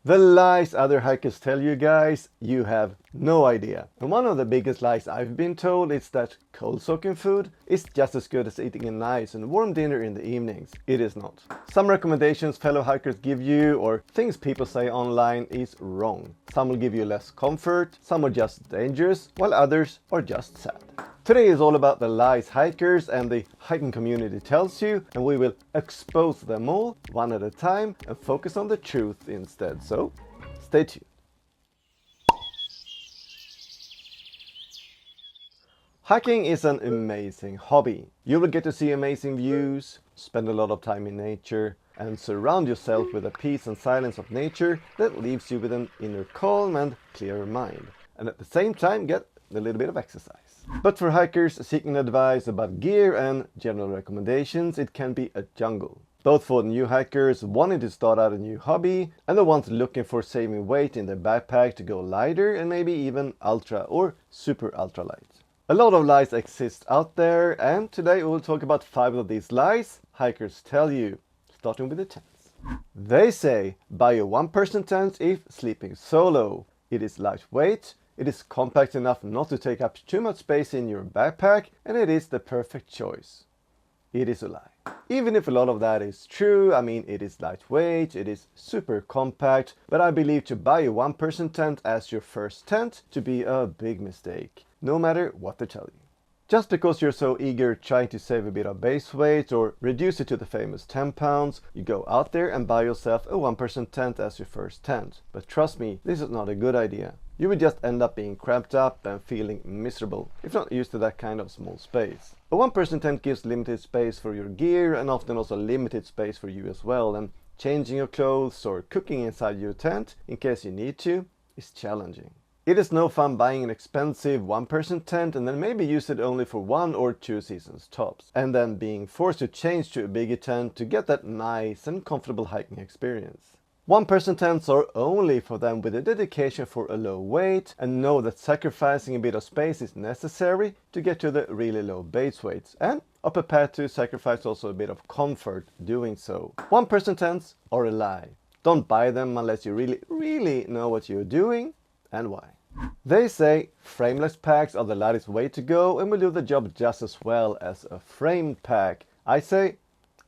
The lies other hikers tell you guys, you have no idea. And one of the biggest lies I've been told is that cold soaking food is just as good as eating a nice and warm dinner in the evenings. It is not. Some recommendations fellow hikers give you or things people say online is wrong. Some will give you less comfort, some are just dangerous, while others are just sad. Today is all about the lies hikers and the hiking community tells you, and we will expose them all one at a time and focus on the truth instead. So, stay tuned. Hiking is an amazing hobby. You will get to see amazing views, spend a lot of time in nature, and surround yourself with the peace and silence of nature that leaves you with an inner calm and clearer mind. And at the same time get a little bit of exercise. But for hikers seeking advice about gear and general recommendations, it can be a jungle. Both for new hikers wanting to start out a new hobby and the ones looking for saving weight in their backpack to go lighter and maybe even ultra or super ultralight. A lot of lies exist out there, and today we will talk about 5 of these lies hikers tell you, starting with the tents. They say buy a one-person tent if sleeping solo. It is lightweight. It is compact enough not to take up too much space in your backpack, and it is the perfect choice. It is a lie. Even if a lot of that is true, I mean it is lightweight, it is super compact, but I believe to buy a one-person tent as your first tent to be a big mistake, no matter what they tell you. Just because you're so eager trying to save a bit of base weight or reduce it to the famous 10 pounds, you go out there and buy yourself a one-person tent as your first tent. But trust me, this is not a good idea. You would just end up being cramped up and feeling miserable, if not used to that kind of small space. A one-person tent gives limited space for your gear and often also limited space for you as well, and changing your clothes or cooking inside your tent, in case you need to, is challenging. It is no fun buying an expensive one-person tent and then maybe use it only for 1 or 2 seasons tops, and then being forced to change to a bigger tent to get that nice and comfortable hiking experience. One-person tents are only for them with a dedication for a low weight and know that sacrificing a bit of space is necessary to get to the really low base weights, and are prepared to sacrifice also a bit of comfort doing so. One-person tents are a lie. Don't buy them unless you really know what you're doing and why. They say frameless packs are the lightest way to go and will do the job just as well as a framed pack. I say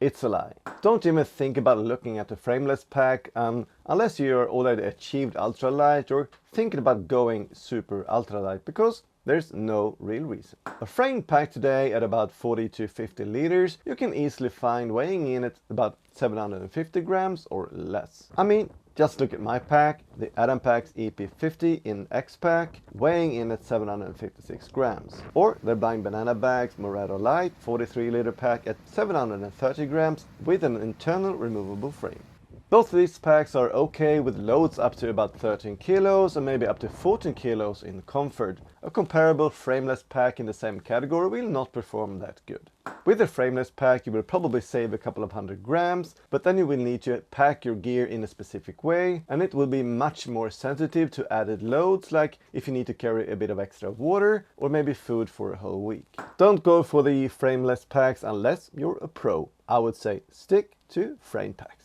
it's a lie. Don't even think about looking at a frameless pack unless you're already achieved ultralight or thinking about going super ultralight, because there's no real reason. A framed pack today at about 40 to 50 liters you can easily find weighing in at about 750 grams or less. I mean, just look at my pack, the Adam Pack's EP50 in X-Pack, weighing in at 756 grams. Or the Blind Banana Bag's Morado Light 43 liter pack at 730 grams with an internal removable frame. Both of these packs are okay with loads up to about 13 kilos and maybe up to 14 kilos in comfort. A comparable frameless pack in the same category will not perform that good. With a frameless pack you will probably save a couple of 100 grams, but then you will need to pack your gear in a specific way, and it will be much more sensitive to added loads, like if you need to carry a bit of extra water or maybe food for a whole week. Don't go for the frameless packs unless you're a pro. I would say stick to frame packs.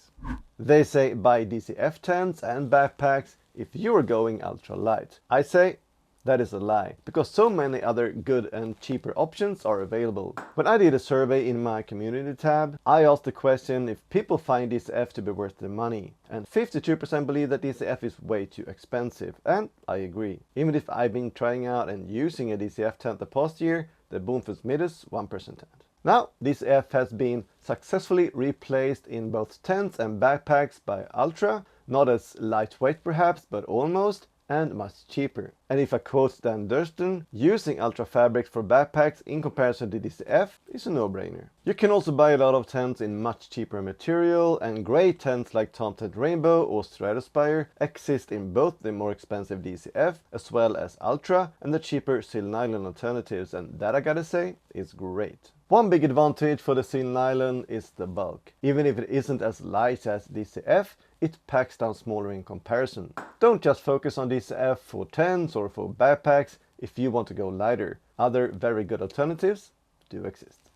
They say buy DCF tents and backpacks if you're going ultra light. I say that is a lie, because so many other good and cheaper options are available. When I did a survey in my community tab, I asked the question if people find DCF to be worth their money, and 52% believe that DCF is way too expensive, and I agree. Even if I've been trying out and using a DCF tent the past year, the Boomfus Midas 1% tent. Now, DCF has been successfully replaced in both tents and backpacks by Ultra, not as lightweight perhaps, but almost, and much cheaper. And if I quote Dan Durston, using Ultra fabrics for backpacks in comparison to DCF is a no-brainer. You can also buy a lot of tents in much cheaper material, and great tents like Tom Tent Rainbow or Stratospire exist in both the more expensive DCF as well as Ultra and the cheaper Sil Nylon alternatives, and that I gotta say is great. One big advantage for the Sil Nylon is the bulk. Even if it isn't as light as DCF, it packs down smaller in comparison. Don't just focus on DCF for tents or for backpacks if you want to go lighter. Other very good alternatives do exist.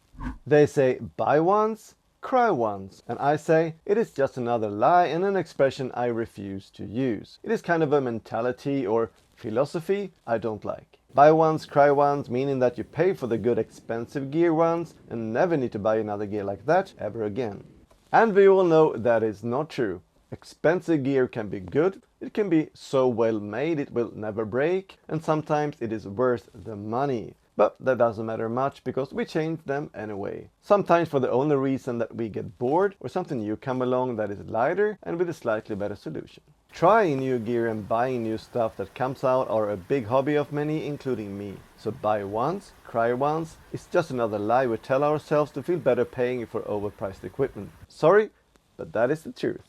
They say buy once, cry once, and I say it is just another lie and an expression I refuse to use. It is kind of a mentality or philosophy I don't like. Buy once, cry once, meaning that you pay for the good expensive gear once and never need to buy another gear like that ever again. And we all know that is not true. Expensive gear can be good, it can be so well made it will never break, and sometimes it is worth the money. But that doesn't matter much because we change them anyway. Sometimes for the only reason that we get bored or something new come along that is lighter and with a slightly better solution. Trying new gear and buying new stuff that comes out are a big hobby of many, including me. So buy once, cry once, it's just another lie we tell ourselves to feel better paying for overpriced equipment. Sorry, but that is the truth,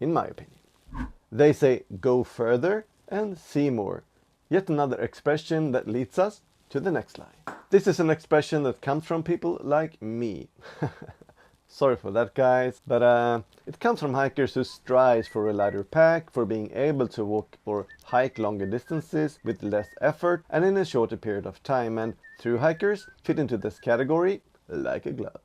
in my opinion. They say go further and see more. Yet another expression that leads us to the next lie. This is an expression that comes from people like me. Sorry for that, guys, but it comes from hikers who strive for a lighter pack, for being able to walk or hike longer distances with less effort and in a shorter period of time, and through hikers fit into this category like a glove.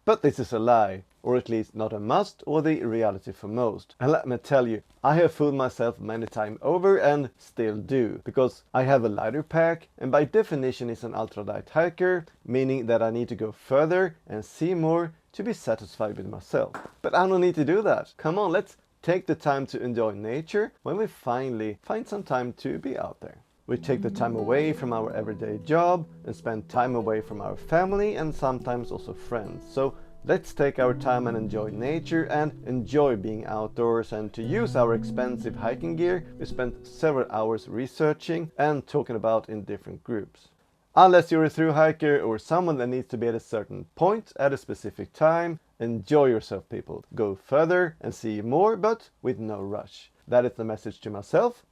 But this is a lie, or at least not a must or the reality for most. And let me tell you, I have fooled myself many times over and still do, because I have a lighter pack and by definition is an ultralight hiker, meaning that I need to go further and see more to be satisfied with myself. But I don't need to do that. Come on, let's take the time to enjoy nature when we finally find some time to be out there. We take the time away from our everyday job and spend time away from our family and sometimes also friends. So let's take our time and enjoy nature and enjoy being outdoors, and to use our expensive hiking gear we spent several hours researching and talking about in different groups. Unless you're a thru hiker or someone that needs to be at a certain point at a specific time, enjoy yourself, people. Go further and see more, but with no rush. That is the message to myself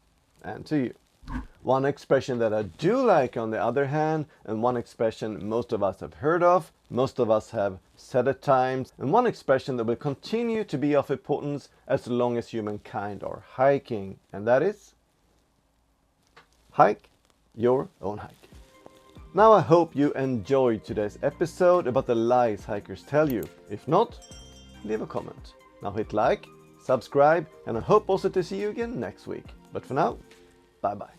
and to you. One expression that I do like, on the other hand, and one expression most of us have heard of, most of us have said at times, and one expression that will continue to be of importance as long as humankind are hiking, and that is hike your own hike. Now I hope you enjoyed today's episode about the lies hikers tell you. If not, leave a comment. Now hit like, subscribe, and I hope also to see you again next week. But for now, bye bye.